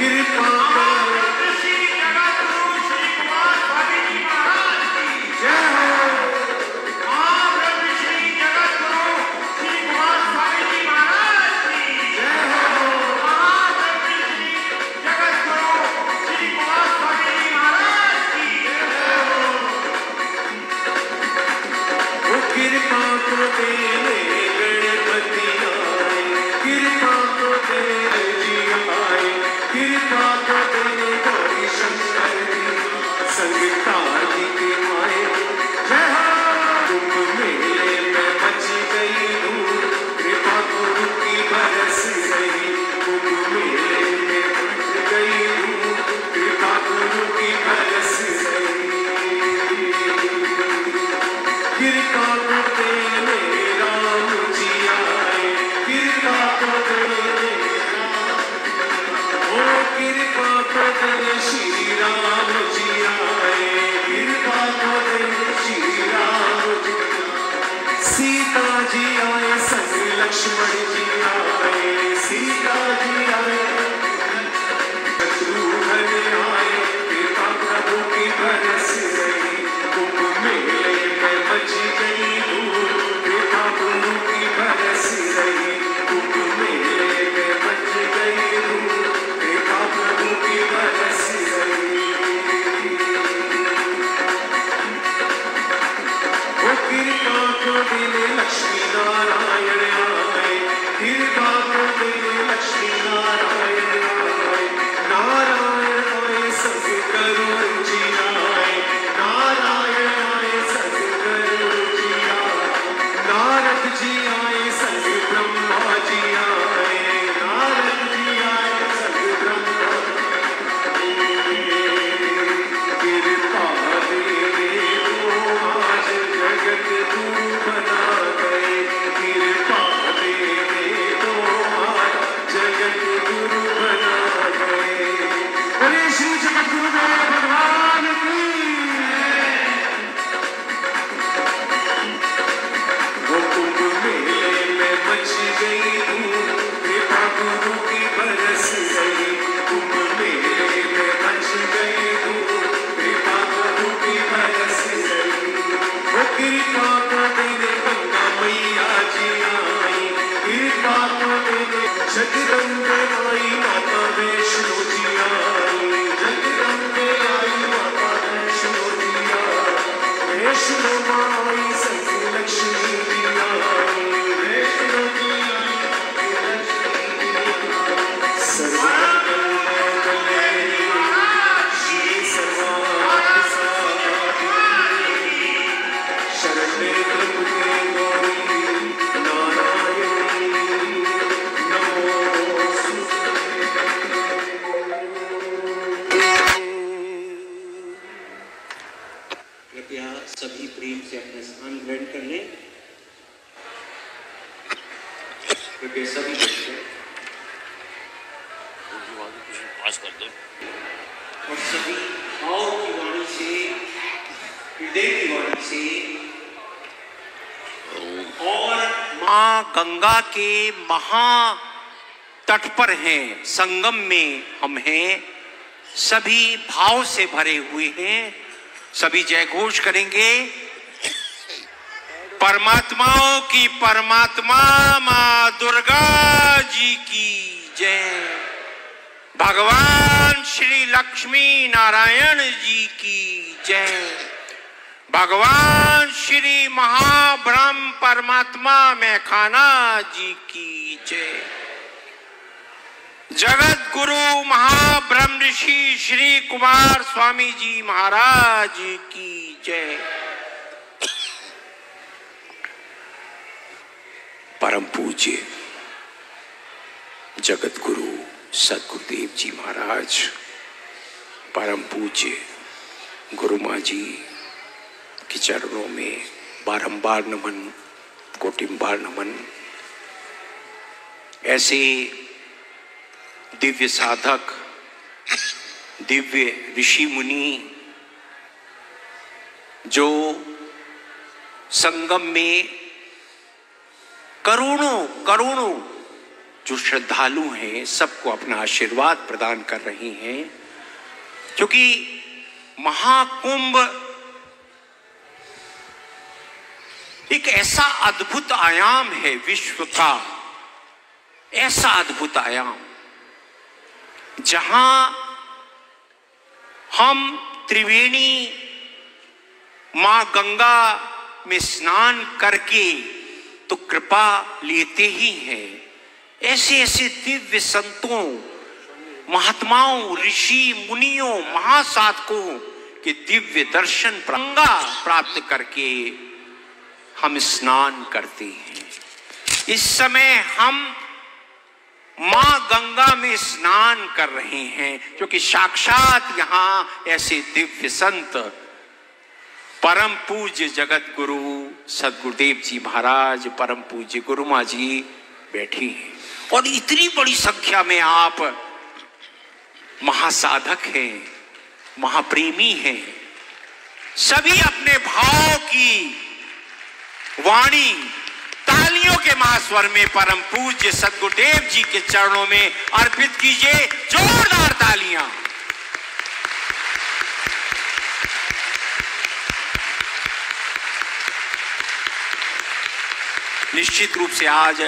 कृपा गंगा के महा तट पर हैं, संगम में हम हैं, सभी भाव से भरे हुए हैं। सभी जय घोष करेंगे। परमात्माओं की परमात्मा माँ दुर्गा जी की जय। भगवान श्री लक्ष्मी नारायण जी की जय। भगवान श्री महाब्रह्म परमात्मा मैखाना जी की जय। जगत गुरु महाब्रह्म ऋषि श्री कुमार स्वामी जी महाराज की जय। परम पूज्य जगत गुरु सद्गुरुदेव जी महाराज, परम पूज्य गुरु माँ जी के चरणों में बारंबार नमन, कोटिम्बार नमन। ऐसे दिव्य साधक, दिव्य ऋषि मुनि जो संगम में करोड़ों करोड़ों जो श्रद्धालु हैं सबको अपना आशीर्वाद प्रदान कर रही हैं, क्योंकि महाकुंभ एक ऐसा अद्भुत आयाम है विश्व का, ऐसा अद्भुत आयाम जहां हम त्रिवेणी मां गंगा में स्नान करके तो कृपा लेते ही हैं। ऐसे ऐसे दिव्य संतों, महात्माओं, ऋषि मुनियों, महासाधकों के दिव्य दर्शन गंगा प्राप्त करके हम स्नान करते हैं। इस समय हम मां गंगा में स्नान कर रहे हैं, क्योंकि साक्षात यहां ऐसे दिव्य संत परम पूज्य जगत गुरु सद्गुरुदेव जी महाराज, परम पूज्य गुरु मां जी बैठी हैं। और इतनी बड़ी संख्या में आप महासाधक हैं, महाप्रेमी हैं, सभी अपने भाव की वाणी तालियों के महास्वर में परम पूज्य सद्गुरुदेव जी के चरणों में अर्पित कीजिए। जोरदार तालियां। निश्चित रूप से आज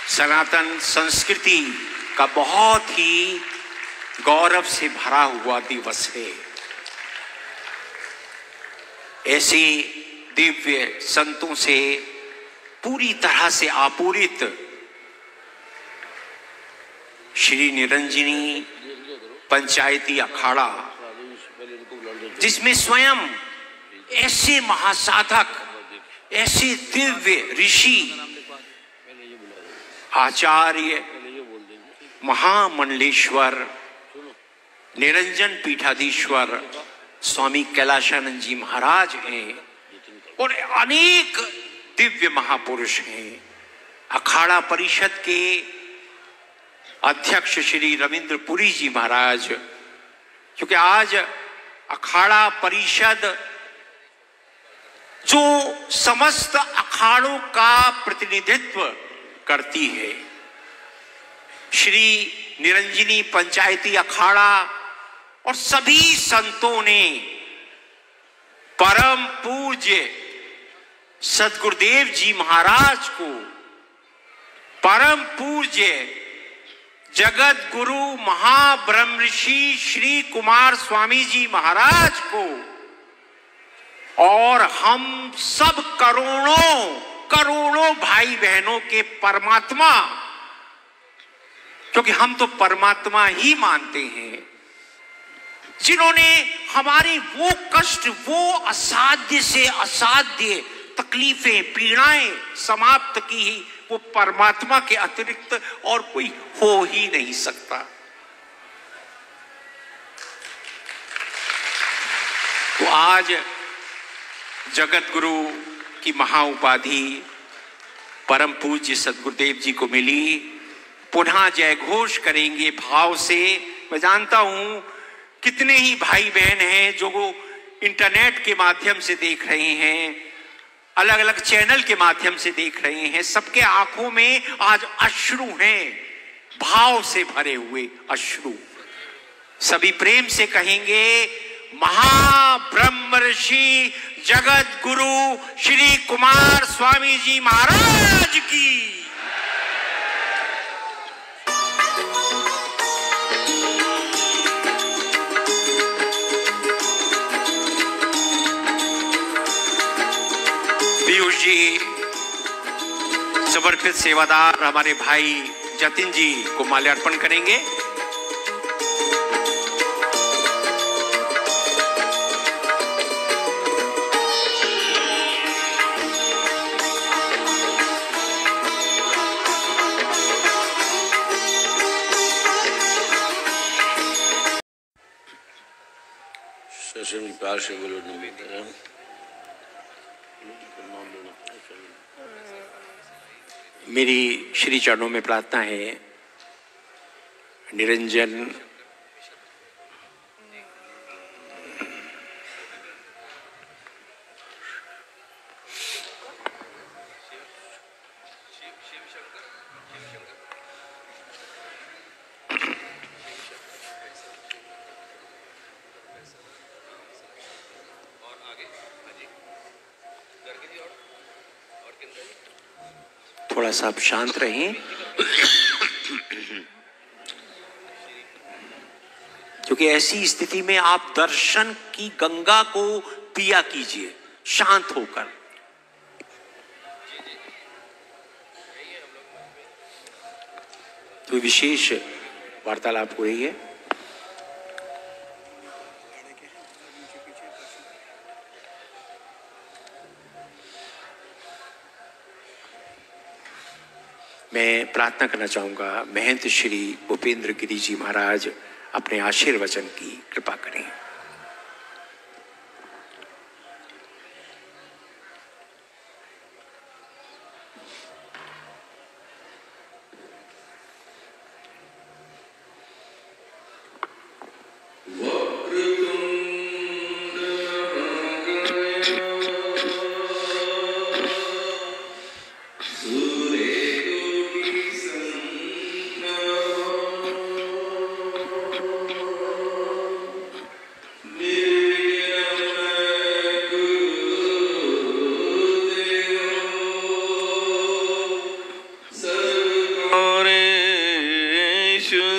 सनातन संस्कृति का बहुत ही गौरव से भरा हुआ दिवस है। ऐसे दिव्य संतों से पूरी तरह से आपूरित श्री निरंजनी पंचायती अखाड़ा, जिसमें स्वयं ऐसे महासाधक, ऐसे दिव्य ऋषि, आचार्य, महामंडलेश्वर, निरंजन पीठाधीश्वर स्वामी कैलाशानंद जी महाराज हैं और अनेक दिव्य महापुरुष हैं। अखाड़ा परिषद के अध्यक्ष श्री रविंद्र पुरी जी महाराज, क्योंकि आज अखाड़ा परिषद जो समस्त अखाड़ों का प्रतिनिधित्व करती है, श्री निरंजनी पंचायती अखाड़ा और सभी संतों ने परम पूज्य सद्गुरुदेव जी महाराज को, परम पूज्य जगत गुरु महाब्रह्मर्षि श्री कुमार स्वामी जी महाराज को और हम सब करोड़ों भाई बहनों के परमात्मा, क्योंकि हम तो परमात्मा ही मानते हैं, जिन्होंने हमारे वो कष्ट, वो असाध्य से असाध्य तकलीफें, पीड़ाएं समाप्त की, वो परमात्मा के अतिरिक्त और कोई हो ही नहीं सकता। तो आज जगत गुरु की महाउपाधि परम पूज्य सद्गुरुदेव जी को मिली। पुनः जय घोष करेंगे भाव से। मैं जानता हूं कितने ही भाई बहन हैं जो इंटरनेट के माध्यम से देख रहे हैं, अलग अलग चैनल के माध्यम से देख रहे हैं। सबके आंखों में आज अश्रु हैं, भाव से भरे हुए अश्रु। सभी प्रेम से कहेंगे महाब्रह्मर्षि जगत गुरु श्री कुमार स्वामी जी महाराज की। पीयूष जी समर्पित सेवादार हमारे भाई जतिन जी को माल्यार्पण करेंगे। प्यार से बोलो नमस्कार। मेरी श्री चरणों में प्रार्थना है, निरंजन थोड़ा सा आप शांत रहें, क्योंकि ऐसी स्थिति में आप दर्शन की गंगा को पिया कीजिए शांत होकर। तो विशेष वार्तालाप हो रही है। मैं प्रार्थना करना चाहूंगा महंत श्री भूपेंद्र गिरी जी महाराज अपने आशीर्वचन की कृपा करें।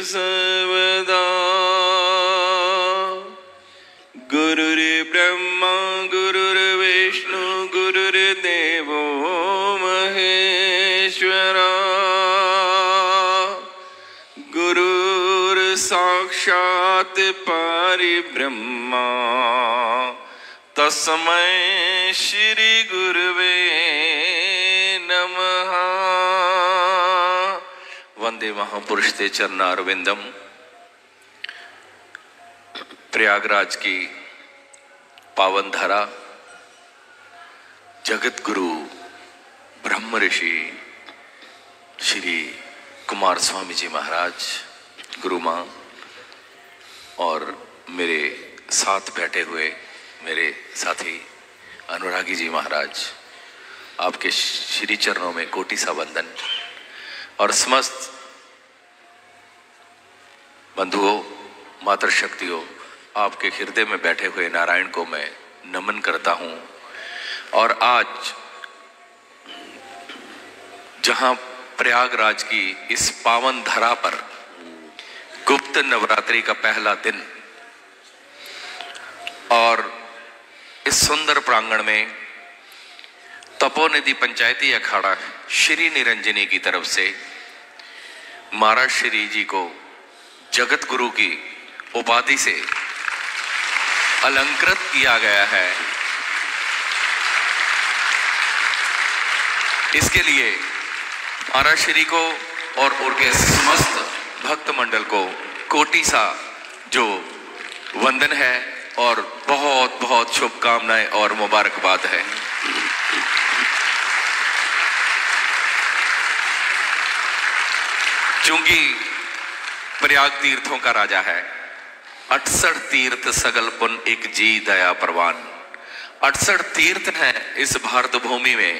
सर्वदा गुरुर्ब्रह्मा गुरुर्विष्णु गुरुर्देवो महेश्वरा गुरुर्साक्षात् परब्रह्मा तस्मै श्री गुरुवे नमः। वंदे महापुरुष ते चरणारविंदम। प्रयागराज की पावन धारा, जगत गुरु ब्रह्म ऋषि श्री कुमार स्वामी जी महाराज, गुरु माँ और मेरे साथ बैठे हुए मेरे साथी अनुरागी जी महाराज, आपके श्री चरणों में कोटि सा वंदन। और समस्त बंधुओं, मातृशक्तियों, आपके हृदय में बैठे हुए नारायण को मैं नमन करता हूं। और आज जहां प्रयागराज की इस पावन धरा पर गुप्त नवरात्रि का पहला दिन और इस सुंदर प्रांगण में तपोनिधि पंचायती अखाड़ा श्री निरंजनी की तरफ से महाराज श्री जी को जगत गुरु की उपाधि से अलंकृत किया गया है, इसके लिए महाराज श्री को और उनके समस्त भक्त मंडल को कोटि सा जो वंदन है और बहुत बहुत शुभकामनाएं और मुबारकबाद है। चूंकि प्रयाग तीर्थों का राजा है, 68 तीर्थ सगल पुन एक जी दया प्रवान। 68 तीर्थ हैं इस भारत भूमि में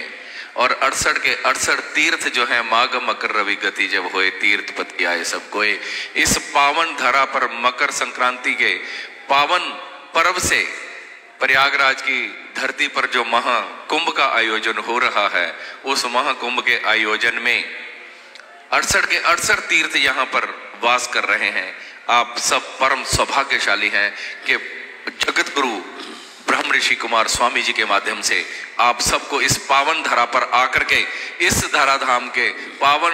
और 68 के 68 तीर्थ जो है माघ मकर रवि गति जब होए तीर्थ पति आए सब कोई। इस पावन धरा पर मकर संक्रांति के पावन पर्व से प्रयागराज की धरती पर जो महाकुंभ का आयोजन हो रहा है, उस महाकुंभ के आयोजन में 68 के 68 तीर्थ यहाँ पर वास कर रहे हैं। आप सब परम सौभाग्यशाली हैं कि जगत गुरु ब्रह्म ऋषि कुमार स्वामी जी के माध्यम से आप सबको इस पावन धरा पर आकर के इस धराधाम के पावन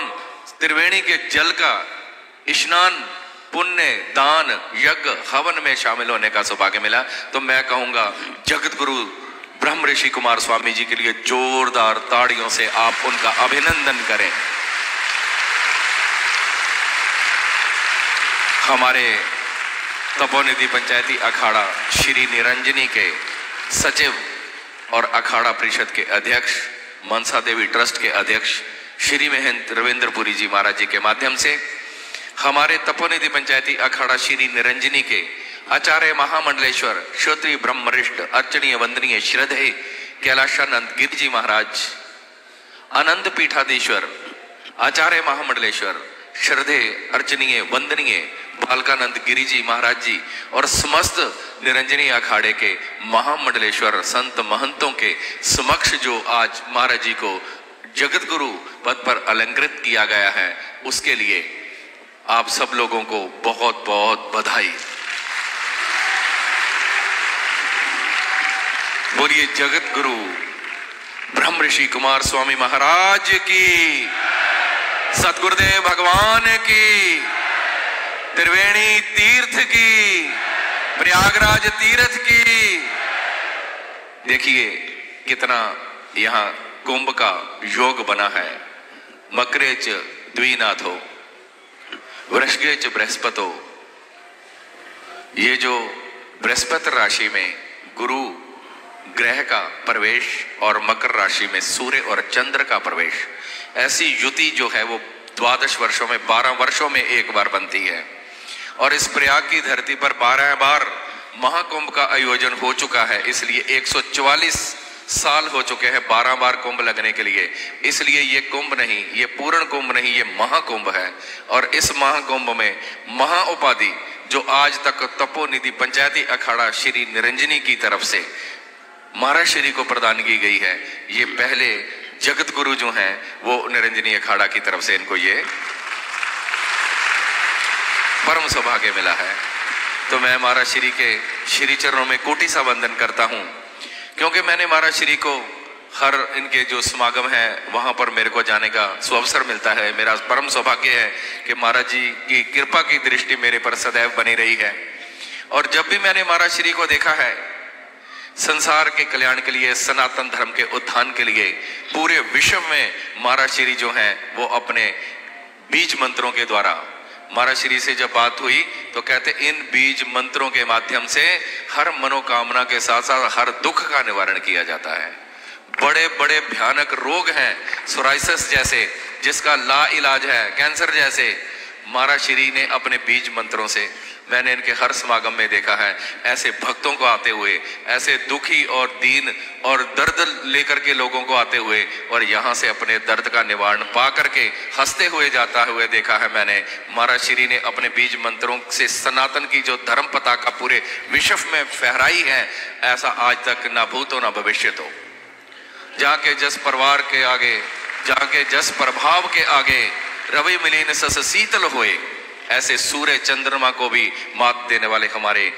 त्रिवेणी के जल का स्नान, पुण्य, दान, यज्ञ, हवन में शामिल होने का सौभाग्य मिला। तो मैं कहूंगा जगत गुरु ब्रह्म ऋषि कुमार स्वामी जी के लिए जोरदार ताड़ियों से आप उनका अभिनंदन करें। हमारे तपोनिधि पंचायती अखाड़ा श्री निरंजनी के सचिव और अखाड़ा परिषद के अध्यक्ष, मनसा देवी ट्रस्ट के अध्यक्ष श्री महंत रविंद्रपुरी जी महाराज जी के माध्यम से हमारे तपोनिधि पंचायती अखाड़ा श्री निरंजनी के आचार्य महामंडलेश्वर क्षत्रिय ब्रह्मरिष्ठ अर्चनीय वंदनीय श्रद्धेय कैलाशानंद गिरि जी महाराज, अनंत पीठाधीश्वर आचार्य महामंडलेश्वर श्रद्धेय अर्चनीय वंदनीय बालकानंद गिरि जी महाराज जी और समस्त निरंजनी अखाड़े के महामंडलेश्वर संत महंतों के समक्ष जो आज महाराज जी को जगत गुरु पद पर अलंकृत किया गया है, उसके लिए आप सब लोगों को बहुत बहुत बधाई। बोलिए जगत गुरु ब्रह्म ऋषि कुमार स्वामी महाराज की, सतगुरुदेव भगवान की, त्रिवेणी तीर्थ की, प्रयागराज तीर्थ की। देखिए कितना यहां कुंभ का योग बना है। मकरे च द्विनाथो वृषभे च बृहस्पतो। ये जो बृहस्पति राशि में गुरु ग्रह का प्रवेश और मकर राशि में सूर्य और चंद्र का प्रवेश, ऐसी युति जो है वो 12 वर्षों में 12 वर्षों में एक बार बनती है। और इस प्रयाग की धरती पर 12 बार महाकुंभ का आयोजन हो चुका है, इसलिए 144 साल हो चुके हैं 12 बार कुंभ लगने के लिए। इसलिए ये कुंभ नहीं, ये पूर्ण कुंभ नहीं, ये महाकुंभ है। और इस महाकुंभ में महा उपाधि जो आज तक तपोनिधि पंचायती अखाड़ा श्री निरंजनी की तरफ से महाराज श्री को प्रदान की गई है, ये पहले जगत गुरु जो हैं वो निरंजनी अखाड़ा की तरफ से इनको ये परम सौभाग्य मिला है। तो मैं महाराज श्री के श्री चरणों में कोटि सा वंदन करता हूं, क्योंकि मैंने महाराज श्री को हर इनके जो समागम है वहां पर मेरे को जाने का सुअवसर मिलता है। मेरा परम सौभाग्य है कि महाराज जी की कृपा की दृष्टि मेरे पर सदैव बनी रही है। और जब भी मैंने महाराज श्री को देखा है, संसार के कल्याण के लिए, सनातन धर्म के उत्थान के लिए, पूरे विश्व में महाराज श्री जो हैं वो अपने बीज मंत्रों के द्वारा, महाराज श्री से जब बात हुई तो कहते इन बीज मंत्रों के माध्यम से हर मनोकामना के साथ साथ हर दुख का निवारण किया जाता है। बड़े बड़े भयानक रोग हैं, सोराइसिस जैसे जिसका ला इलाज है, कैंसर जैसे, महाराज श्री ने अपने बीज मंत्रों से, मैंने इनके हर समागम में देखा है, ऐसे भक्तों को आते हुए, ऐसे दुखी और दीन और दर्द लेकर के लोगों को आते हुए और यहाँ से अपने दर्द का निवारण पा करके हंसते हुए जाता हुए देखा है मैंने। महाराज श्री ने अपने बीज मंत्रों से सनातन की जो धर्म पताका पूरे विश्व में फहराई है, ऐसा आज तक ना भूतो ना भविष्य तो। जाके जस परिवार के आगे, जाके जस प्रभाव के आगे, रवि मिलीन सस शीतल हुए, ऐसे सूर्य चंद्रमा को भी मात देने वाले हमारे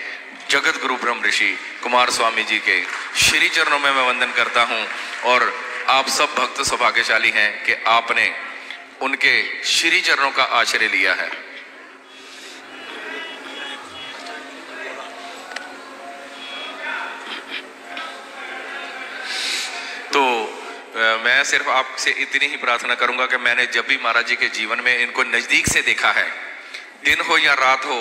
जगत गुरु ब्रह्म ऋषि कुमार स्वामी जी के श्री चरणों में मैं वंदन करता हूं। और आप सब भक्त सौभाग्यशाली हैं कि आपने उनके श्री चरणों का आश्रय लिया है। तो मैं सिर्फ आपसे इतनी ही प्रार्थना करूंगा कि मैंने जब भी महाराज जी के जीवन में इनको नजदीक से देखा है, दिन हो या रात हो,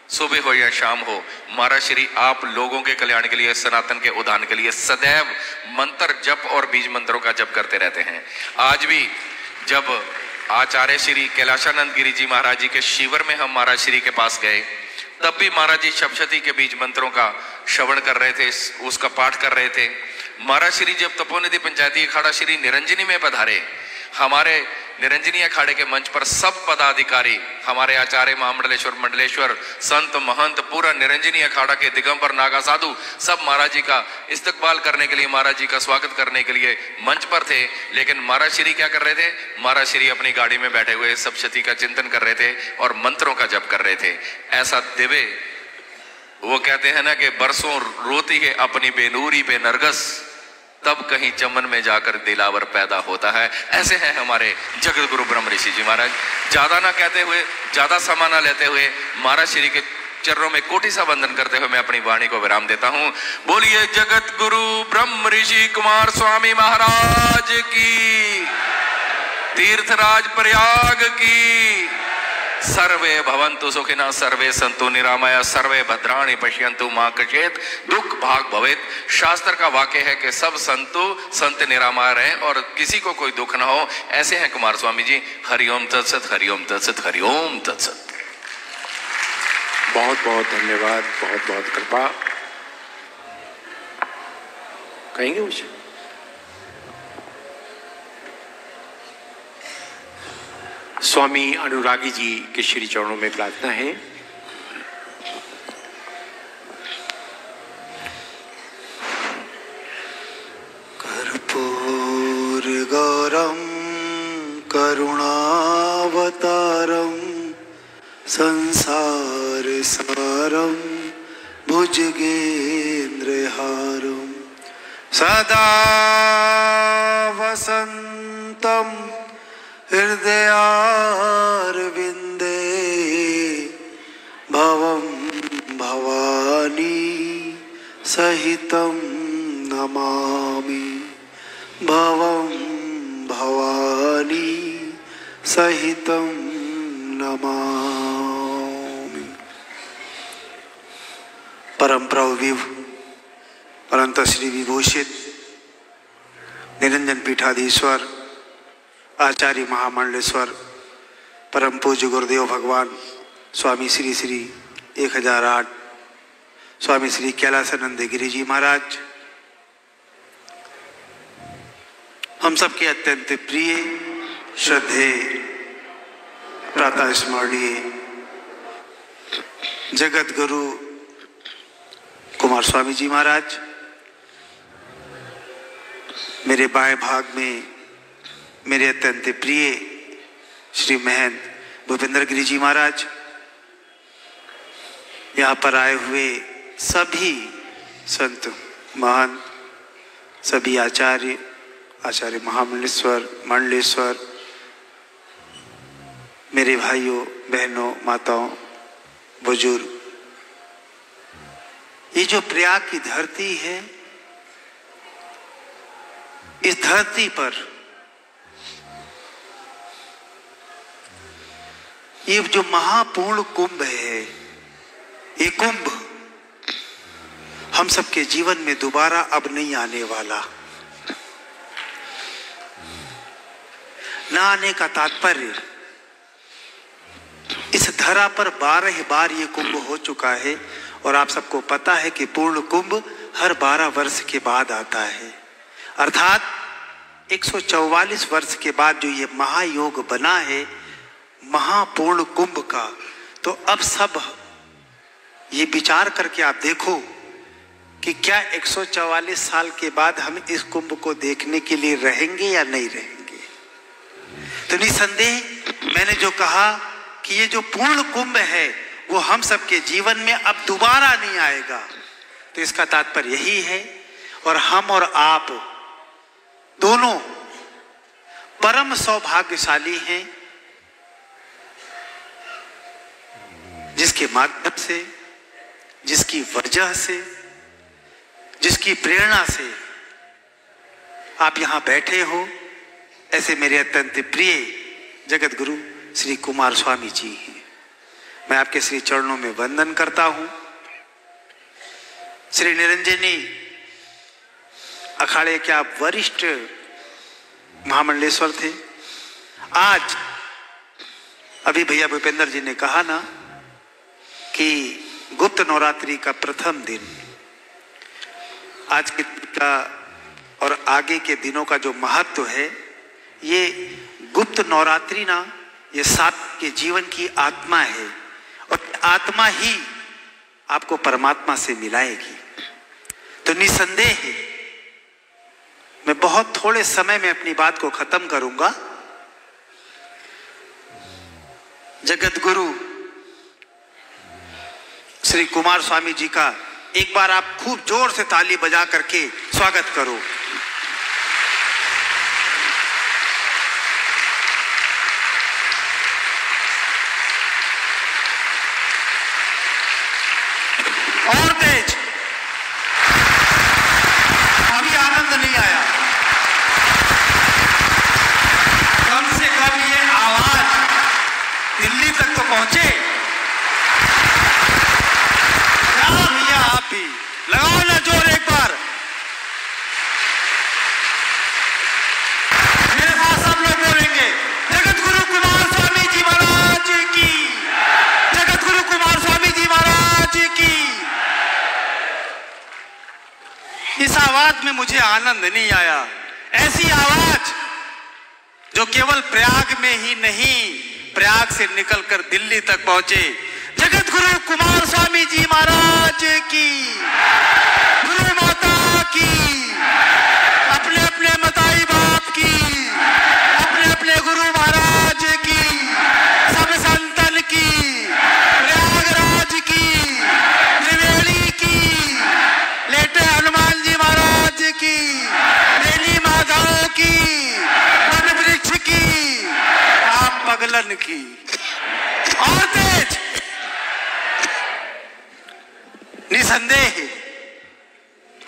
सुबह हो या शाम हो, महाराज श्री आप लोगों के कल्याण के लिए, सनातन के उद्धान के लिए सदैव मंत्र जप और बीज मंत्रों का जप करते रहते हैं। आज भी जब आचार्य श्री कैलाशानंद गिरी जी महाराज जी के शिविर में हम महाराज श्री के पास गए, तब भी महाराज जी सप्तशती के बीज मंत्रों का श्रवण कर रहे थे, उसका पाठ कर रहे थे। महाराज श्री जब तपोनिधि पंचायती अखाड़ा श्री निरंजनी में पधारे, हमारे निरंजनी अखाड़े के मंच पर सब पदाधिकारी, हमारे आचार्य महामंडलेश्वर, मंडलेश्वर, संत महंत, पूरा निरंजनी अखाड़ा के दिगंबर नागा साधु सब महाराज जी का इस्तकबाल करने के लिए, महाराज जी का स्वागत करने के लिए मंच पर थे। लेकिन महाराज श्री क्या कर रहे थे? महाराज श्री अपनी गाड़ी में बैठे हुए सप्तशती का चिंतन कर रहे थे और मंत्रों का जप कर रहे थे। ऐसा दिव्य, वो कहते हैं ना कि बरसों रोती है अपनी बेनूरी पे नरगस, तब कहीं चमन में जाकर दिलावर पैदा होता है। ऐसे हैं हमारे जगत गुरु ब्रह्म ऋषि जी महाराज। ज्यादा ना कहते हुए, ज्यादा समय ना लेते हुए, महाराज श्री के चरणों में कोटि सा वंदन करते हुए मैं अपनी वाणी को विराम देता हूं। बोलिए जगत गुरु ब्रह्म ऋषि कुमार स्वामी महाराज की, तीर्थराज प्रयाग की। सर्वे भवन्तु सुखिनः, सर्वे सन्तु निरामया, सर्वे भद्राणि पश्यन्तु मा कश्चित् दुख भाग भवेत्। शास्त्र का वाक्य है कि सब संत निरामय रहें और किसी को कोई दुख ना हो। ऐसे हैं कुमार स्वामी जी। हरिओम तत्सत, हरिओम तत्सत, हरिओम तत्सत। बहुत बहुत धन्यवाद, बहुत बहुत कृपा। कहेंगे मुझे? स्वामी अनुरागी जी के श्री चरणों में प्रार्थना है। कर्पूर गौरम शुभकरं भुजगेन्द्रहारं सदा वसन्तं हृदयारविन्दे भवं भवानी सहितं नमामि भवं भवानी सहितं नमामि। परम प्रभु अनंत श्री विभूषित निरंजन पीठाधीश्वर आचार्य महामंडलेश्वर परम पूज्य गुरुदेव भगवान स्वामी श्री श्री 1008 स्वामी श्री कैलासानंद गिरि जी महाराज, हम सबके अत्यंत प्रिय श्रद्धेय प्रातः स्मरणीय जगत गुरु कुमार स्वामी जी महाराज, मेरे बाएं भाग में मेरे अत्यंत प्रिय श्री महंत भूपेंद्र गिरि जी महाराज, यहाँ पर आए हुए सभी संत महंत, सभी आचार्य महामंडलेश्वर मंडलेश्वर, मेरे भाइयों बहनों माताओं बुजुर्ग, ये जो प्रयाग की धरती है, इस धरती पर ये जो महापूर्ण कुंभ है, ये कुंभ हम सबके जीवन में दोबारा अब नहीं आने वाला। ना आने का तात्पर्य इस धरा पर 12 बार ये कुंभ हो चुका है और आप सबको पता है कि पूर्ण कुंभ हर 12 वर्ष के बाद आता है, अर्थात 144 वर्ष के बाद जो ये महायोग बना है महापूर्ण कुंभ का। तो अब सब ये विचार करके आप देखो कि क्या 144 साल के बाद हम इस कुंभ को देखने के लिए रहेंगे या नहीं रहेंगे। तो निसंदेह मैंने जो कहा कि ये जो पूर्ण कुंभ है वो हम सबके जीवन में अब दोबारा नहीं आएगा, तो इसका तात्पर्य यही है। और हम और आप दोनों परम सौभाग्यशाली हैं, जिसके माध्यम से, जिसकी वजह से, जिसकी प्रेरणा से आप यहां बैठे हो। ऐसे मेरे अत्यंत प्रिय जगत गुरु श्री कुमार स्वामी जी हैं। मैं आपके श्री चरणों में वंदन करता हूं। श्री निरंजनी अखाड़े के आप वरिष्ठ महामंडलेश्वर थे। आज अभी भैया भूपेंद्र जी ने कहा ना कि गुप्त नवरात्रि का प्रथम दिन, आज के का और आगे के दिनों का जो महत्व है, ये गुप्त नवरात्रि ना, ये सात के जीवन की आत्मा है और आत्मा ही आपको परमात्मा से मिलाएगी। तो निसंदेह मैं बहुत थोड़े समय में अपनी बात को खत्म करूंगा। जगत गुरु श्री कुमार स्वामी जी का एक बार आप खूब जोर से ताली बजा करके स्वागत करो। और तेज, अभी आनंद नहीं आया। कम से कम ये आवाज दिल्ली तक तो पहुंचे। भैया आप भी लगाओ ना जोर एक बार। मेरे साथ सब लोग बोलेंगे जगत गुरु कुमार स्वामी जी महाराज की, जगत गुरु कुमार स्वामी जी महाराज की। इस आवाज में मुझे आनंद नहीं आया। ऐसी आवाज जो केवल प्रयाग में ही नहीं, प्रयाग से निकलकर दिल्ली तक पहुंचे। जगत गुरु कुमार स्वामी जी महाराज की, गुरु माता की, अपने अपने मताई बाप की, अपने अपने गुरु महाराज की, सब संतन की, प्रयागराज की। मन की और तेज। निसंदेह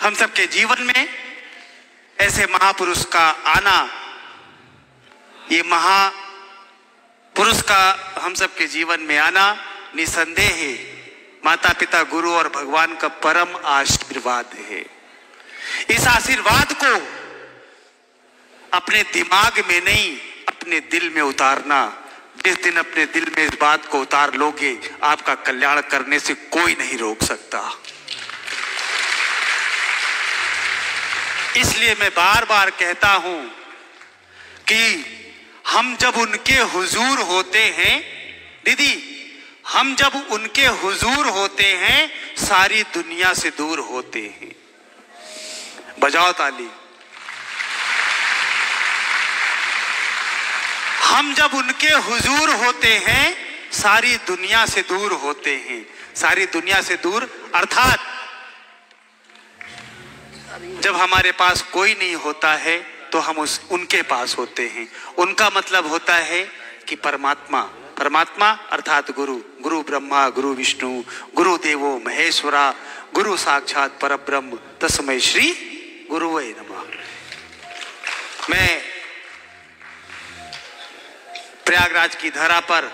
हम सबके जीवन में ऐसे महापुरुष का आना, ये महापुरुष का हम सबके जीवन में आना निसंदेह माता पिता गुरु और भगवान का परम आशीर्वाद है। इस आशीर्वाद को अपने दिमाग में नहीं, अपने दिल में उतारना। जिस दिन अपने दिल में इस बात को उतार लोगे, आपका कल्याण करने से कोई नहीं रोक सकता। इसलिए मैं बार बार कहता हूं कि हम जब उनके हुजूर होते हैं, दीदी, हम जब उनके हुजूर होते हैं, सारी दुनिया से दूर होते हैं। बजाओ ताली। हम जब उनके हुजूर होते हैं, सारी दुनिया से दूर होते हैं। सारी दुनिया से दूर अर्थात जब हमारे पास कोई नहीं होता है तो हम उनके पास होते हैं। उनका मतलब होता है कि परमात्मा, परमात्मा अर्थात गुरु, गुरु ब्रह्मा गुरु विष्णु गुरु देवो महेश्वरा गुरु साक्षात परब्रह्म तस्मै श्री गुरुवे नमः। मैं प्रयागराज की धरा पर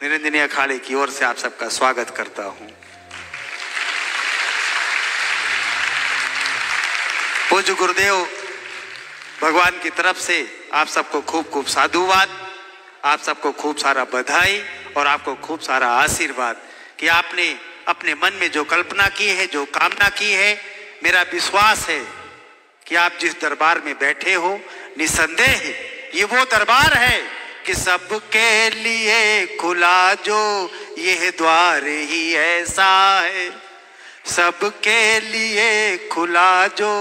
निरंजनी अखाड़े की ओर से आप सबका स्वागत करता हूं। पूज्य गुरुदेव भगवान की तरफ से आप सबको खूब खूब साधुवाद, आप सबको खूब सारा बधाई और आपको खूब सारा आशीर्वाद कि आपने अपने मन में जो कल्पना की है, जो कामना की है, मेरा विश्वास है कि आप जिस दरबार में बैठे हो, निसंदेह ये वो दरबार है कि सबके लिए खुला जो यह द्वार ही ऐसा है। सबके लिए खुला जो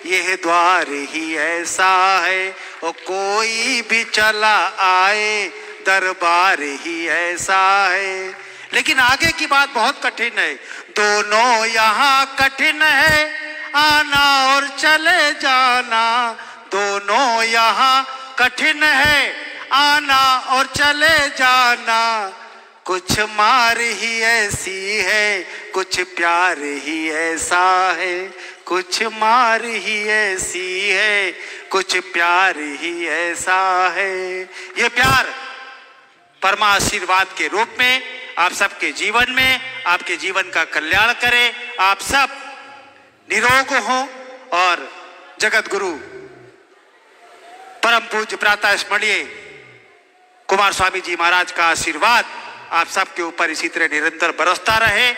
यह द्वार ही ऐसा है, और कोई भी चला आए दरबार ही ऐसा है। लेकिन आगे की बात बहुत कठिन है। दोनों यहाँ कठिन है, आना और चले जाना। दोनों यहाँ कठिन है, आना और चले जाना। कुछ मार ही ऐसी है, कुछ प्यार ही ऐसा है। कुछ मार ही ऐसी है, कुछ प्यार ही ऐसा है। ये प्यार परमा आशीर्वाद के रूप में आप सबके जीवन में, आपके जीवन का कल्याण करे। आप सब निरोग हो और जगत गुरु परम पूज्य प्रातः स्मरणीय कुमार स्वामी जी महाराज का आशीर्वाद आप सबके ऊपर इसी तरह निरंतर बरसता रहे।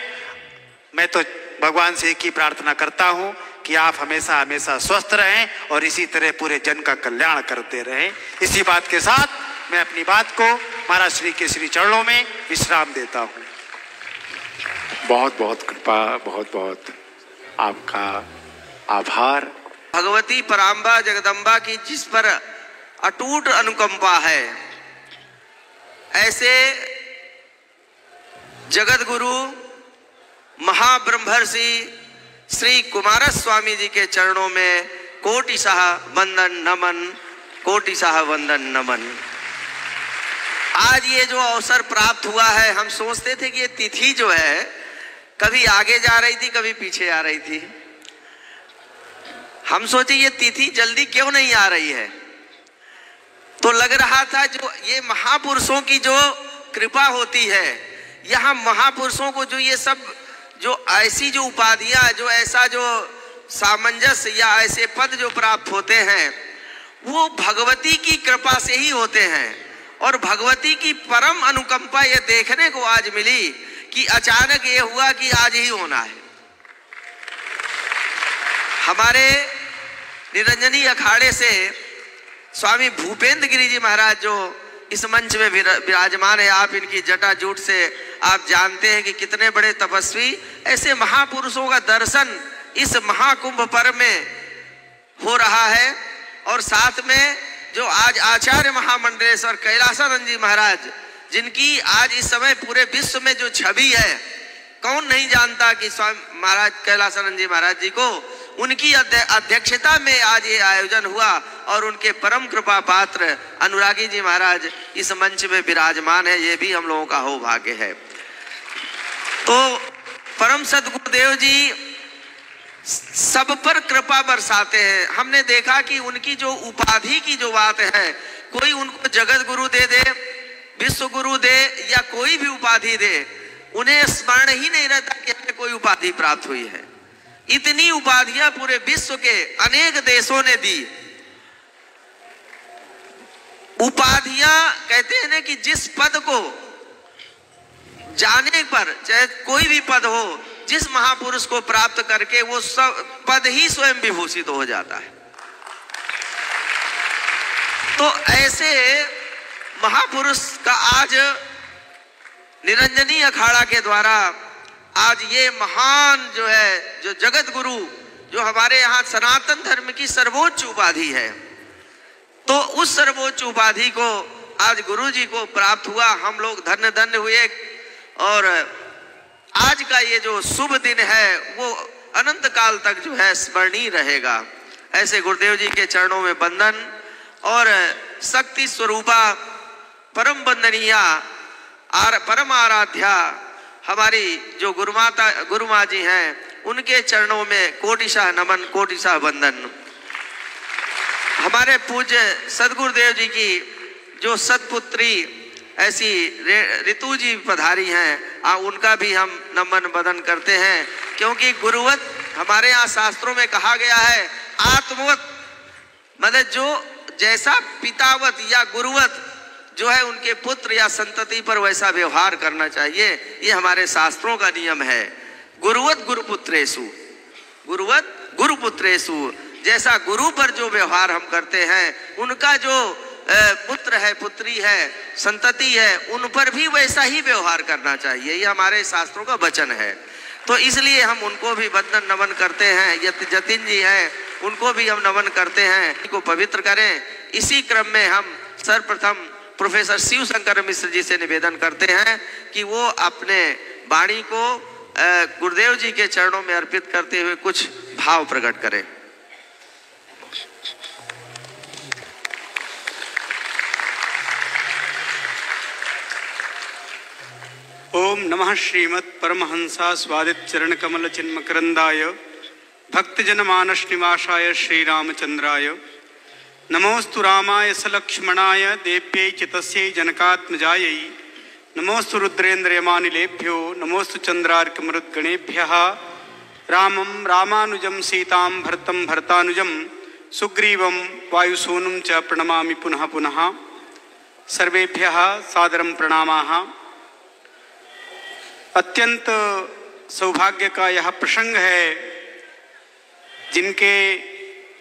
मैं तो भगवान से एक ही प्रार्थना करता हूं कि आप हमेशा हमेशा स्वस्थ रहें और इसी तरह पूरे जन का कल्याण करते रहें। इसी बात के साथ मैं अपनी बात को महाराज श्री के श्री चरणों में विश्राम देता हूं। बहुत बहुत कृपा, बहुत बहुत आपका आभार। भगवती पराम्बा जगदम्बा की जिस पर अटूट अनुकंपा है, ऐसे जगत गुरु महाब्रह्मर्षि श्री कुमार स्वामी जी के चरणों में कोटिशाह वंदन नमन, कोटिशाह वंदन नमन। आज ये जो अवसर प्राप्त हुआ है, हम सोचते थे कि ये तिथि जो है कभी आगे जा रही थी, कभी पीछे आ रही थी। हम सोचे ये तिथि जल्दी क्यों नहीं आ रही है, तो लग रहा था जो ये महापुरुषों की जो कृपा होती है, यहाँ महापुरुषों को जो ये सब जो ऐसी जो उपाधियां, जो ऐसा जो सामंजस्य या ऐसे पद जो प्राप्त होते हैं, वो भगवती की कृपा से ही होते हैं। और भगवती की परम अनुकंपा ये देखने को आज मिली कि अचानक ये हुआ कि आज ही होना है। हमारे निरंजनी अखाड़े से स्वामी भूपेंद्र गिरी जी महाराज जो इस मंच में विराजमान है, आप इनकी जटाजूट से आप जानते हैं कि कितने बड़े तपस्वी। ऐसे महापुरुषों का दर्शन इस महाकुंभ पर्व में हो रहा है। और साथ में जो आज आचार्य महामंडलेश्वर कैलासानंद जी महाराज, जिनकी आज इस समय पूरे विश्व में जो छवि है, कौन नहीं जानता कि स्वामी महाराज कैलासानंद जी महाराज जी को। उनकी अध्यक्षता में आज ये आयोजन हुआ और उनके परम कृपा पात्र अनुरागी जी महाराज इस मंच में विराजमान है, ये भी हम लोगों का सौभाग्य है। तो परम सद्गुरुदेव जी सब पर कृपा बरसाते हैं। हमने देखा कि उनकी जो उपाधि की जो बात है, कोई उनको जगत गुरु दे दे, विश्व गुरु दे या कोई भी उपाधि दे, उन्हें स्मरण ही नहीं रहता कि हमें कोई उपाधि प्राप्त हुई है। इतनी उपाधियां पूरे विश्व के अनेक देशों ने दी। उपाधियां कहते हैं ना कि जिस पद को जाने पर, चाहे कोई भी पद हो, जिस महापुरुष को प्राप्त करके वो सब पद ही स्वयं विभूषित हो जाता है। तो ऐसे महापुरुष का आज निरंजनी अखाड़ा के द्वारा आज ये महान जो है, जो जगत गुरु, जो हमारे यहाँ सनातन धर्म की सर्वोच्च उपाधि है, तो उस सर्वोच्च उपाधि को आज गुरु जी को प्राप्त हुआ। हम लोग धन्य धन्य हुए और आज का ये जो शुभ दिन है वो अनंत काल तक जो है स्मरणीय रहेगा। ऐसे गुरुदेव जी के चरणों में बंदन और शक्ति स्वरूपा परम वंदनीया परम आराध्या हमारी जो गुरु माँ जी हैं, उनके चरणों में कोटिशाह नमन, कोटिशाह वंदन। हमारे पूज्य सदगुरुदेव जी की जो सतपुत्री ऐसी ऋतु जी पधारी हैं, उनका भी हम नमन वंदन करते हैं, क्योंकि गुरुवत हमारे यहाँ शास्त्रों में कहा गया है, आत्मवत मतलब जो जैसा पितावत या गुरुवत जो है उनके पुत्र या संतति पर वैसा व्यवहार करना चाहिए। ये हमारे शास्त्रों का नियम है। गुरुवत गुरुपुत्रेषु, गुरुवत गुरुपुत्रेषु, जैसा गुरु पर जो व्यवहार हम करते हैं, उनका जो पुत्र है, पुत्री है, संतति है, उन पर भी वैसा ही व्यवहार करना चाहिए। ये हमारे शास्त्रों का वचन है। तो इसलिए हम उनको भी वंदन नमन करते हैं। जतिन जी हैं, उनको भी हम नमन करते हैं, इनको पवित्र करें। इसी क्रम में हम सर्वप्रथम प्रोफेसर शिव शंकर मिश्र जी से निवेदन करते हैं कि वो अपने वाणी को गुरुदेव जी के चरणों में अर्पित करते हुए कुछ भाव प्रकट करें। ओम नमः श्रीमत् परमहंसा स्वादित चरण कमल चिन्मकरंदाय भक्तजन मानस निवासाय श्री रामचंद्राय नमोस्तु रामाय सलक्ष्मणाय देव्यै च तस्यै जनकात्मजायै नमोस्तु रुद्रेन्द्रयमानिलेभ्यो नमोस्तु चंद्रार्कमरुद्गणेभ्यः रामं रामानुजं सीतां भरतं भरतानुजं सुग्रीवं वायुसूनुं च प्रणमामि पुनः पुनः। सर्वेभ्यः सादरं प्रणामाः। अत्यंत सौभाग्य का यह प्रसंग है, जिनके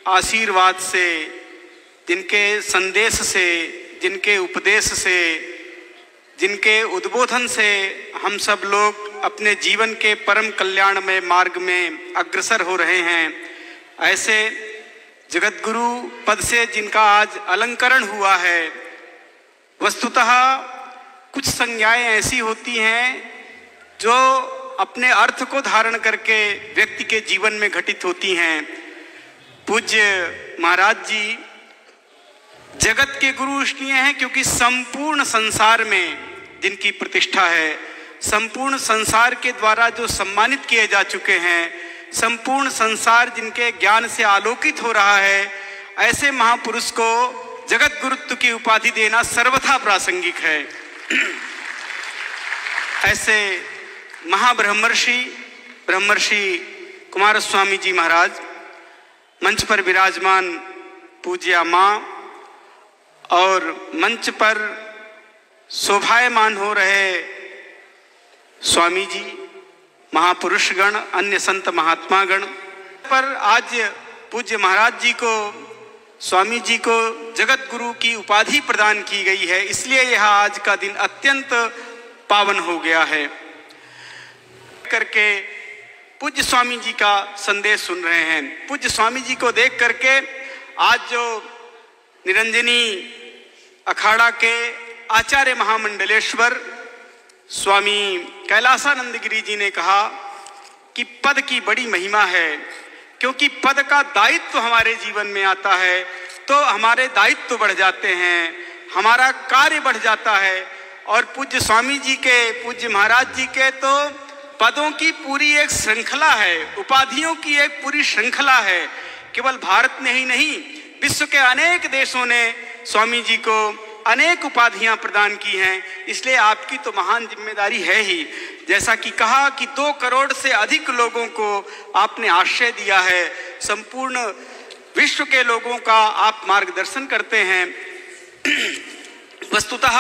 आशीर्वाद से, जिनके संदेश से, जिनके उपदेश से, जिनके उद्बोधन से हम सब लोग अपने जीवन के परम कल्याणमय मार्ग में अग्रसर हो रहे हैं। ऐसे जगत गुरु पद से जिनका आज अलंकरण हुआ है, वस्तुतः कुछ संज्ञाएं ऐसी होती हैं जो अपने अर्थ को धारण करके व्यक्ति के जीवन में घटित होती हैं। पूज्य महाराज जी जगत के गुरु इसलिए हैं क्योंकि संपूर्ण संसार में जिनकी प्रतिष्ठा है, संपूर्ण संसार के द्वारा जो सम्मानित किए जा चुके हैं, संपूर्ण संसार जिनके ज्ञान से आलोकित हो रहा है, ऐसे महापुरुष को जगत गुरुत्व की उपाधि देना सर्वथा प्रासंगिक है। ऐसे महाब्रह्मर्षि ब्रह्मर्षि कुमार स्वामी जी महाराज, मंच पर विराजमान पूज्या माँ और मंच पर शोभायमान हो रहे स्वामी जी, महापुरुष गण, अन्य संत महात्मा गण, पर आज पूज्य महाराज जी को, स्वामी जी को जगत गुरु की उपाधि प्रदान की गई है। इसलिए यह आज का दिन अत्यंत पावन हो गया है। करके पूज्य स्वामी जी का संदेश सुन रहे हैं। पूज्य स्वामी जी को देख करके आज जो निरंजनी अखाड़ा के आचार्य महामंडलेश्वर स्वामी कैलासानंद गिरी जी ने कहा कि पद की बड़ी महिमा है, क्योंकि पद का दायित्व हमारे जीवन में आता है तो हमारे दायित्व बढ़ जाते हैं, हमारा कार्य बढ़ जाता है। और पूज्य स्वामी जी के, पूज्य महाराज जी के तो पदों की पूरी एक श्रृंखला है, उपाधियों की एक पूरी श्रृंखला है। केवल भारत ने ही नहीं, विश्व के अनेक देशों ने स्वामी जी को अनेक उपाधियां प्रदान की हैं। इसलिए आपकी तो महान जिम्मेदारी है ही। जैसा कि कहा कि 2 करोड़ से अधिक लोगों को आपने आश्रय दिया है, संपूर्ण विश्व के लोगों का आप मार्गदर्शन करते हैं। वस्तुतः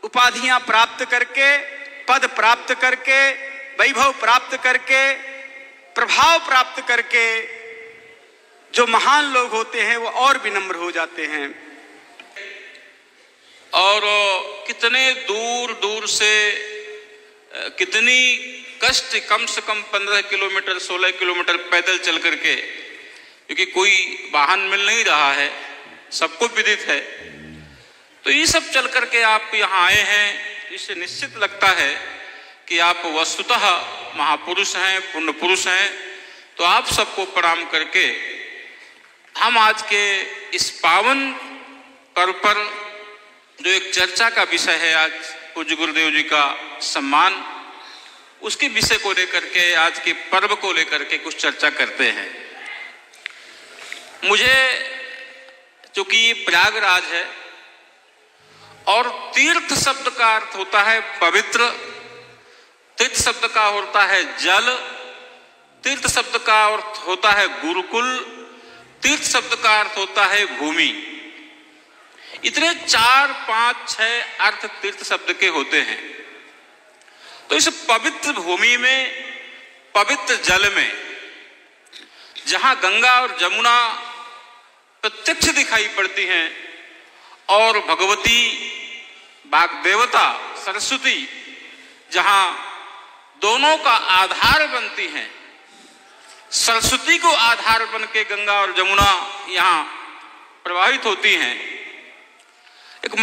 उपाधियां प्राप्त करके, पद प्राप्त करके, वैभव प्राप्त करके, प्रभाव प्राप्त करके जो महान लोग होते हैं वो और विनम्र हो जाते हैं। और कितने दूर दूर से कितनी कष्ट, कम से कम 15 किलोमीटर 16 किलोमीटर पैदल चल करके, क्योंकि कोई वाहन मिल नहीं रहा है, सबको विदित है। तो ये सब चल करके आप यहाँ आए हैं, इससे निश्चित लगता है कि आप वस्तुतः महापुरुष हैं, पुण्य पुरुष हैं। तो आप सबको प्रणाम करके हम आज के इस पावन पर्व पर जो एक चर्चा का विषय है, आज पूज्य गुरुदेव जी का सम्मान, उसके विषय को लेकर के, आज के पर्व को लेकर के कुछ चर्चा करते हैं। मुझे, चूंकि ये प्रयागराज है और तीर्थ शब्द का अर्थ होता है पवित्र, तीर्थ शब्द का होता है जल, तीर्थ शब्द का अर्थ होता है गुरुकुल, तीर्थ शब्द का अर्थ होता है भूमि। इतने 4, 5, 6 अर्थ तीर्थ शब्द के होते हैं। तो इस पवित्र भूमि में, पवित्र जल में, जहां गंगा और जमुना प्रत्यक्ष दिखाई पड़ती हैं और भगवती वाग्देवता सरस्वती जहां दोनों का आधार बनती हैं, सरस्वती को आधार बन के गंगा और जमुना यहाँ प्रवाहित होती हैं। एक